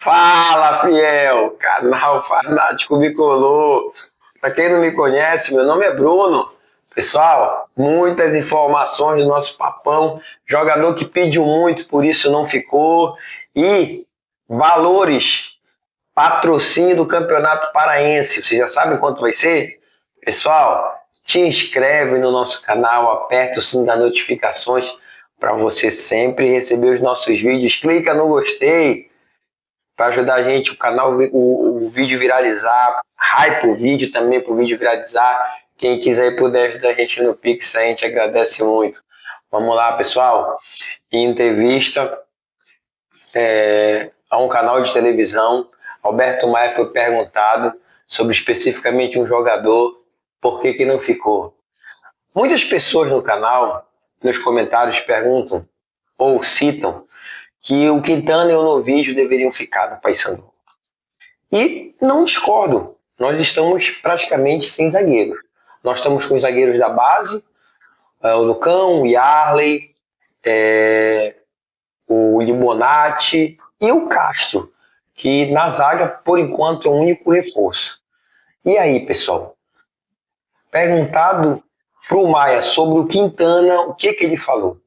Fala, fiel! Canal Fanático Bicolor. Para quem não me conhece, meu nome é Bruno. Pessoal, muitas informações do nosso papão. Jogador que pediu muito, por isso não ficou. E valores, patrocínio do Campeonato Paraense. Vocês já sabem quanto vai ser? Pessoal, te inscreve no nosso canal, aperta o sininho das notificações para você sempre receber os nossos vídeos. Clica no gostei para ajudar a gente, o canal, o vídeo viralizar, hype o vídeo também para o vídeo viralizar. Quem quiser ir puder ajudar a gente no Pix, a gente agradece muito. Vamos lá, pessoal. Em entrevista a um canal de televisão, Alberto Maia foi perguntado sobre especificamente um jogador, por que não ficou. Muitas pessoas no canal, nos comentários, perguntam ou citam que o Quintana e o Novillo deveriam ficar no Paysandu. E não discordo, nós estamos praticamente sem zagueiros. Nós estamos com os zagueiros da base, o Lucão, o Yarley, o Libonati e o Castro, que na zaga, por enquanto, é o único reforço. E aí, pessoal? Perguntado para o Maia sobre o Quintana, o que ele falou?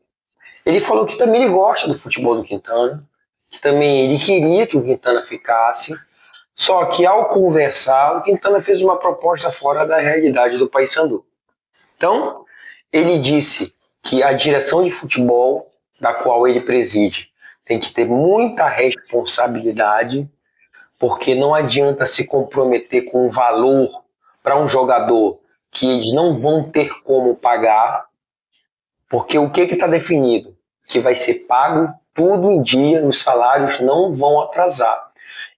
Ele falou que também ele gosta do futebol do Quintana, que também ele queria que o Quintana ficasse, só que ao conversar, o Quintana fez uma proposta fora da realidade do Paysandu. Então, ele disse que a direção de futebol, da qual ele preside, tem que ter muita responsabilidade, porque não adianta se comprometer com um valor para um jogador que eles não vão ter como pagar, porque o que está definido? Que vai ser pago tudo em dia, os salários não vão atrasar.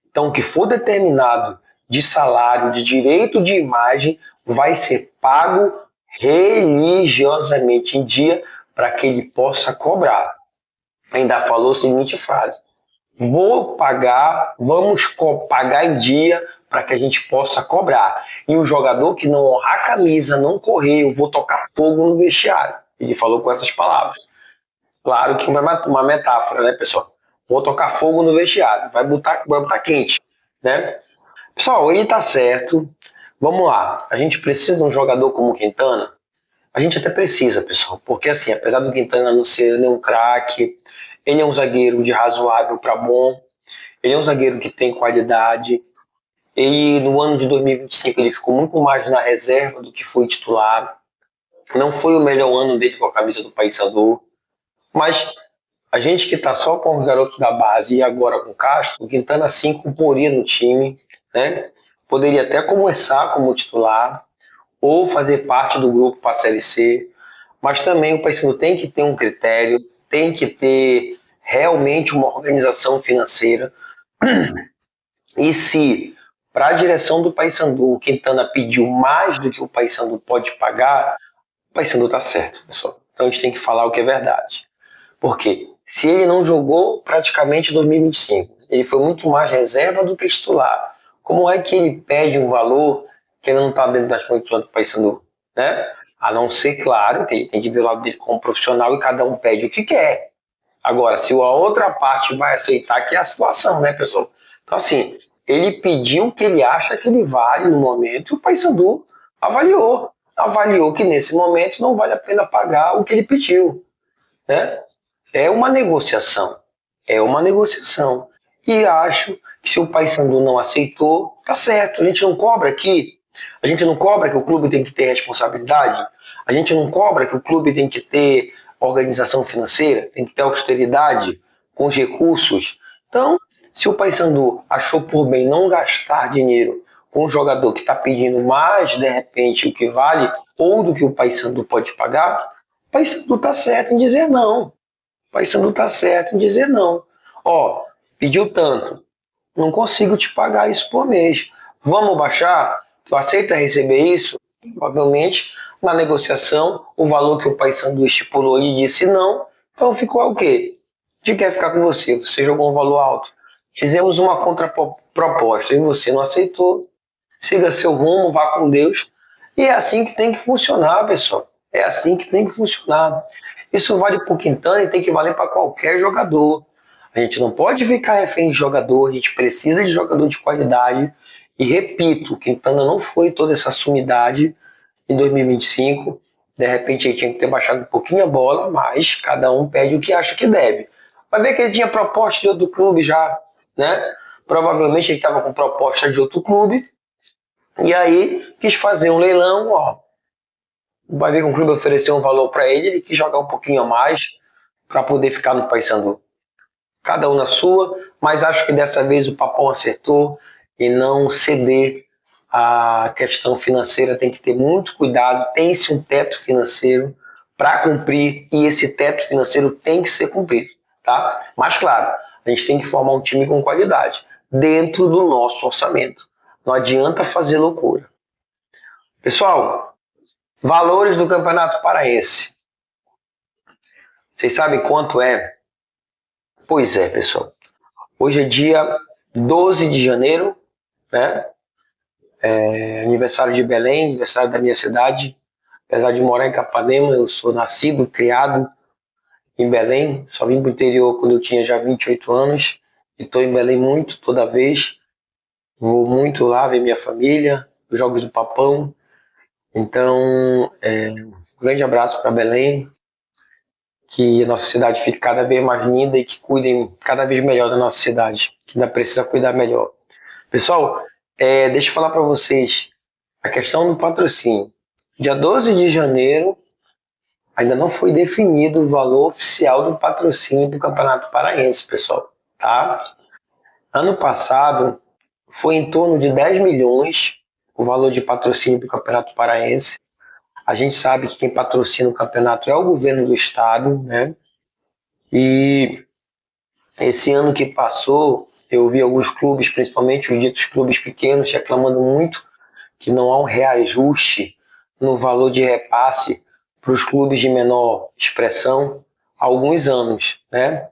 Então, o que for determinado de salário, de direito de imagem, vai ser pago religiosamente em dia para que ele possa cobrar. Ainda falou a seguinte frase: vou pagar, vamos pagar em dia para que a gente possa cobrar. E o jogador que não honrar a camisa, não correr, eu vou tocar fogo no vestiário. Ele falou com essas palavras. Claro que uma metáfora, né, pessoal? Vou tocar fogo no vestiário, vai botar quente, né? Pessoal, ele tá certo. Vamos lá, a gente precisa de um jogador como o Quintana? A gente até precisa, pessoal, porque assim, apesar do Quintana não ser nenhum craque, ele é um zagueiro de razoável para bom, ele é um zagueiro que tem qualidade, e no ano de 2025 ele ficou muito mais na reserva do que foi titular. Não foi o melhor ano dele com a camisa do Paysandu, mas a gente que está só com os garotos da base e agora com o Castro, o Quintana sim comporia no time, né? Poderia até começar como titular ou fazer parte do grupo para a Série C, mas também o Paysandu tem que ter um critério, tem que ter realmente uma organização financeira. E se para a direção do Paysandu o Quintana pediu mais do que o Paysandu pode pagar, o Paysandu está certo, pessoal. Então a gente tem que falar o que é verdade. Por quê? Se ele não jogou praticamente 2025, ele foi muito mais reserva do que titular. Como é que ele pede um valor que ele não está dentro das condições do Paysandu? Né? A não ser, claro, que ele tem que ver o lado dele como profissional e cada um pede o que quer. Agora, se a outra parte vai aceitar, que é a situação, né, pessoal? Então, assim, ele pediu o que ele acha que ele vale no momento e o Paysandu avaliou. Avaliou que nesse momento não vale a pena pagar o que ele pediu. Né? É uma negociação. É uma negociação. E acho que se o Paysandu não aceitou, tá certo. A gente não cobra aqui. A gente não cobra que o clube tem que ter responsabilidade. A gente não cobra que o clube tem que ter organização financeira, tem que ter austeridade com os recursos. Então, se o Paysandu achou por bem não gastar dinheiro com um jogador que está pedindo mais, de repente, o que vale, ou do que o Paysandu pode pagar, o Paysandu está certo em dizer não. O Paysandu está certo em dizer não. Ó, pediu tanto, não consigo te pagar isso por mês. Vamos baixar? Tu aceita receber isso? Provavelmente, na negociação, o valor que o Paysandu estipulou ele disse não, então ficou o quê? A gente quer ficar com você, você jogou um valor alto. Fizemos uma contraproposta e você não aceitou. Siga seu rumo, vá com Deus. E é assim que tem que funcionar, pessoal. É assim que tem que funcionar. Isso vale para o Quintana e tem que valer para qualquer jogador. A gente não pode ficar refém de jogador, a gente precisa de jogador de qualidade. E repito, o Quintana não foi toda essa sumidade em 2025. De repente ele tinha que ter baixado um pouquinho a bola, mas cada um pede o que acha que deve. Vai ver que ele tinha proposta de outro clube já, né? Provavelmente ele estava com proposta de outro clube. E aí quis fazer um leilão, ó. Vai ver que o clube ofereceu um valor para ele, ele quis jogar um pouquinho a mais para poder ficar no Paysandu. Cada um na sua, mas acho que dessa vez o Papão acertou e não ceder a questão financeira. Tem que ter muito cuidado, tem-se um teto financeiro para cumprir e esse teto financeiro tem que ser cumprido, tá? Mas claro, a gente tem que formar um time com qualidade dentro do nosso orçamento. Não adianta fazer loucura. Pessoal, valores do Campeonato Paraense. Vocês sabem quanto é? Pois é, pessoal. Hoje é dia 12 de janeiro, né? É aniversário de Belém, aniversário da minha cidade. Apesar de morar em Capanema, eu sou nascido, criado em Belém. Só vim para o interior quando eu tinha já 28 anos. E estou em Belém muito, toda vez. Vou muito lá ver minha família, os Jogos do Papão. Então, um grande abraço para Belém. Que a nossa cidade fique cada vez mais linda e que cuidem cada vez melhor da nossa cidade, que ainda precisa cuidar melhor. Pessoal, deixa eu falar para vocês a questão do patrocínio. Dia 12 de janeiro, ainda não foi definido o valor oficial do patrocínio do Campeonato Paraense, pessoal. Tá? Ano passado, foi em torno de 10 milhões o valor de patrocínio do Campeonato Paraense. A gente sabe que quem patrocina o campeonato é o governo do estado, né? E esse ano que passou, eu vi alguns clubes, principalmente os ditos clubes pequenos, reclamando muito que não há um reajuste no valor de repasse para os clubes de menor expressão há alguns anos, né?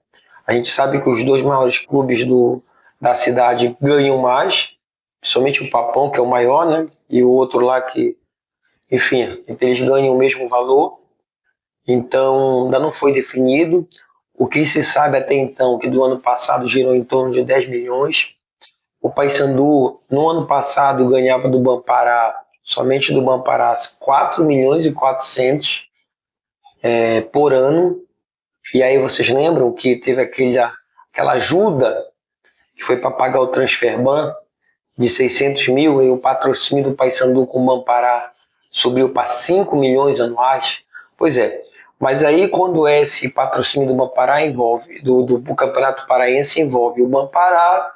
A gente sabe que os dois maiores clubes da cidade ganham mais, principalmente o Papão, que é o maior, né? E o outro lá que, enfim, eles ganham o mesmo valor. Então, ainda não foi definido. O que se sabe até então, que do ano passado girou em torno de 10 milhões. O Paysandu, no ano passado, ganhava do Bampará, somente do Bampará, 4 milhões e 400 por ano. E aí vocês lembram que teve aquela ajuda que foi para pagar o Transferban de 600 mil e o patrocínio do Paysandu com o Bampará subiu para 5 milhões anuais? Pois é. Mas aí, quando esse patrocínio do Bampará envolve, do Campeonato Paraense, envolve o Bampará,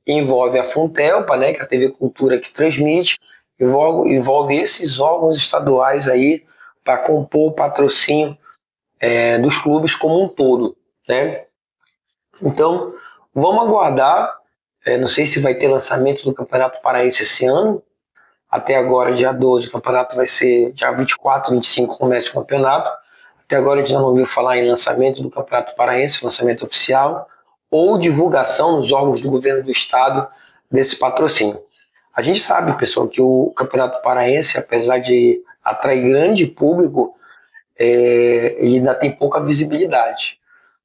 envolve a Funtelpa, né, que é a TV Cultura que transmite, envolve esses órgãos estaduais aí para compor o patrocínio dos clubes como um todo, né? Então, vamos aguardar. Não sei se vai ter lançamento do Campeonato Paraense esse ano. Até agora, dia 12, o campeonato vai ser dia 24, 25, começa o campeonato. Até agora a gente não ouviu falar em lançamento do Campeonato Paraense, lançamento oficial, ou divulgação nos órgãos do governo do estado desse patrocínio. A gente sabe, pessoal, que o Campeonato Paraense, apesar de atrair grande público, ele ainda tem pouca visibilidade.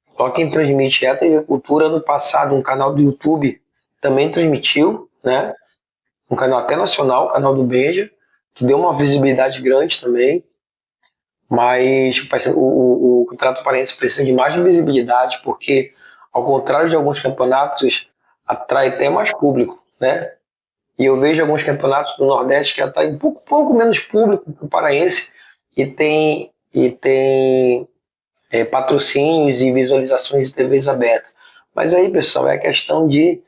Só quem transmite é a TV Cultura. Ano passado, um canal do YouTube também transmitiu, né? Um canal até nacional, o canal do Benja, que deu uma visibilidade grande também. Mas o Campeonato Paraense precisa de mais visibilidade, porque, ao contrário de alguns campeonatos, atrai até mais público, né? E eu vejo alguns campeonatos do Nordeste que atraem um pouco menos público que o Paraense e tem patrocínios e visualizações de TVs abertas. Mas aí, pessoal, é questão de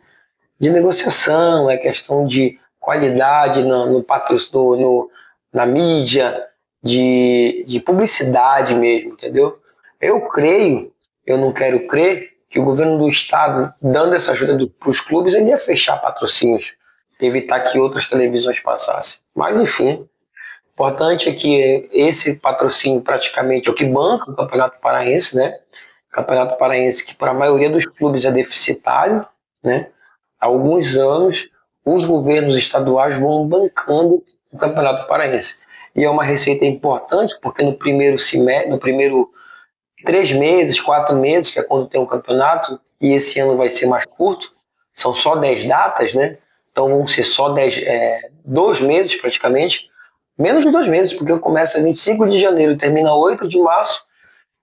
negociação, é questão de qualidade no patrocínio, na mídia, de publicidade mesmo, entendeu? Eu creio, eu não quero crer, que o governo do estado, dando essa ajuda para os clubes, ele ia fechar patrocínios, evitar que outras televisões passassem. Mas, enfim, o importante é que esse patrocínio praticamente é o que banca o Campeonato Paraense, né? Campeonato Paraense que para a maioria dos clubes é deficitário, né? Há alguns anos, os governos estaduais vão bancando o Campeonato Paraense. E é uma receita importante, porque no primeiro 3 meses, 4 meses, que é quando tem um campeonato, e esse ano vai ser mais curto, são só 10 datas, né? Então vão ser só 2 meses praticamente, menos de 2 meses, porque começa 25 de janeiro e termina 8 de março,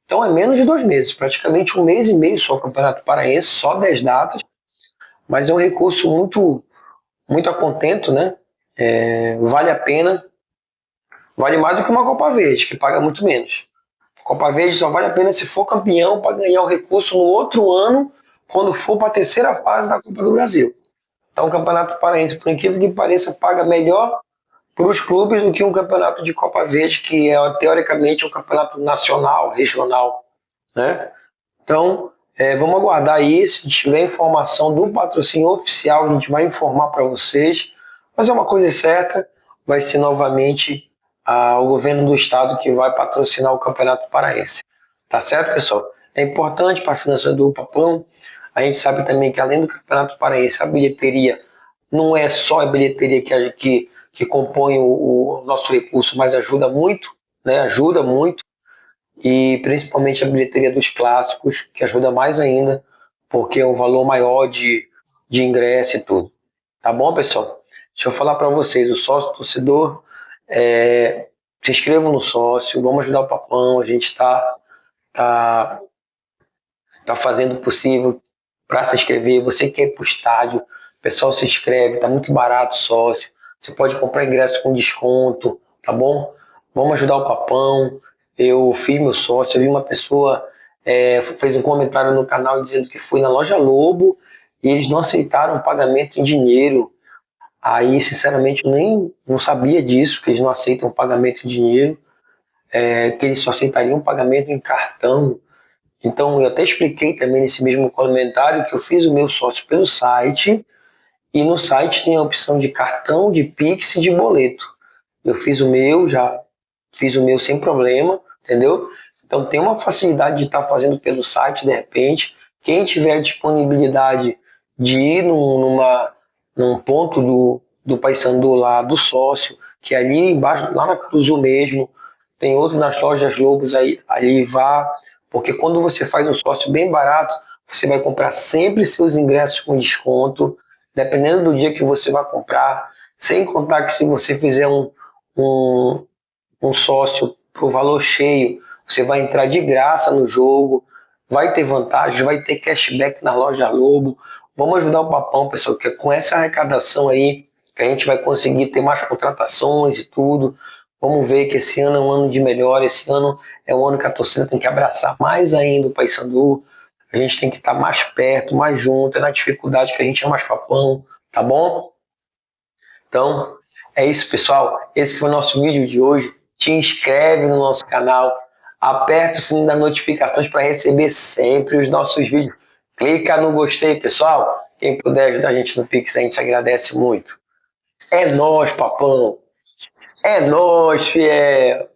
então é menos de 2 meses, praticamente 1 mês e meio só o Campeonato Paraense, só 10 datas, mas é um recurso muito a contento, né? Vale a pena, vale mais do que uma Copa Verde, que paga muito menos. Copa Verde só vale a pena se for campeão para ganhar o recurso no outro ano, quando for para a terceira fase da Copa do Brasil. Então o Campeonato Paraense, por incrível que pareça, paga melhor para os clubes do que um campeonato de Copa Verde, que é teoricamente um campeonato nacional, regional, né? Então, vamos aguardar isso. Se tiver informação do patrocínio oficial, a gente vai informar para vocês. Mas é uma coisa certa, vai ser novamente o governo do estado que vai patrocinar o Campeonato Paraense. Tá certo, pessoal? É importante para a finança do Papão. A gente sabe também que além do Campeonato Paraense, a bilheteria não é só a bilheteria que compõe o nosso recurso, mas ajuda muito, né? Ajuda muito. E principalmente a bilheteria dos clássicos, que ajuda mais ainda, porque é um valor maior de ingresso e tudo. Tá bom, pessoal? Deixa eu falar para vocês, o sócio torcedor, se inscrevam no sócio, vamos ajudar o Papão, a gente tá fazendo o possível para se inscrever. Você que quer ir para o estádio, o pessoal se inscreve, tá muito barato o sócio, você pode comprar ingresso com desconto, tá bom? Vamos ajudar o Papão. Eu fiz meu sócio, eu vi uma pessoa fez um comentário no canal dizendo que foi na loja Lobo e eles não aceitaram pagamento em dinheiro. Aí, sinceramente, eu nem não sabia disso, que eles não aceitam pagamento em dinheiro, que eles só aceitariam pagamento em cartão. Então, eu até expliquei também nesse mesmo comentário que eu fiz o meu sócio pelo site e no site tem a opção de cartão, de Pix e de boleto. Eu fiz o meu, já fiz o meu sem problema, entendeu? Então tem uma facilidade de estar fazendo pelo site, de repente. Quem tiver disponibilidade de ir num ponto do Paysandu lá, do sócio, que é ali embaixo, lá na Cruzu mesmo, tem outro nas lojas Lobos aí, ali vá, porque quando você faz um sócio bem barato, você vai comprar sempre seus ingressos com desconto, dependendo do dia que você vai comprar, sem contar que se você fizer um sócio por valor cheio, você vai entrar de graça no jogo, vai ter vantagem, vai ter cashback na loja Lobo. Vamos ajudar o Papão, pessoal, que com essa arrecadação aí, que a gente vai conseguir ter mais contratações e tudo. Vamos ver que esse ano é um ano de melhora, esse ano é um ano que a torcida tem que abraçar mais ainda o Paysandu. A gente tem que estar mais perto, mais junto, é na dificuldade que a gente é mais Papão, tá bom? Então, é isso, pessoal. Esse foi o nosso vídeo de hoje. Te inscreve no nosso canal, aperta o sininho das notificações para receber sempre os nossos vídeos. Clica no gostei, pessoal. Quem puder ajudar a gente no Pix, a gente agradece muito. É nóis, Papão. É nóis, fiel.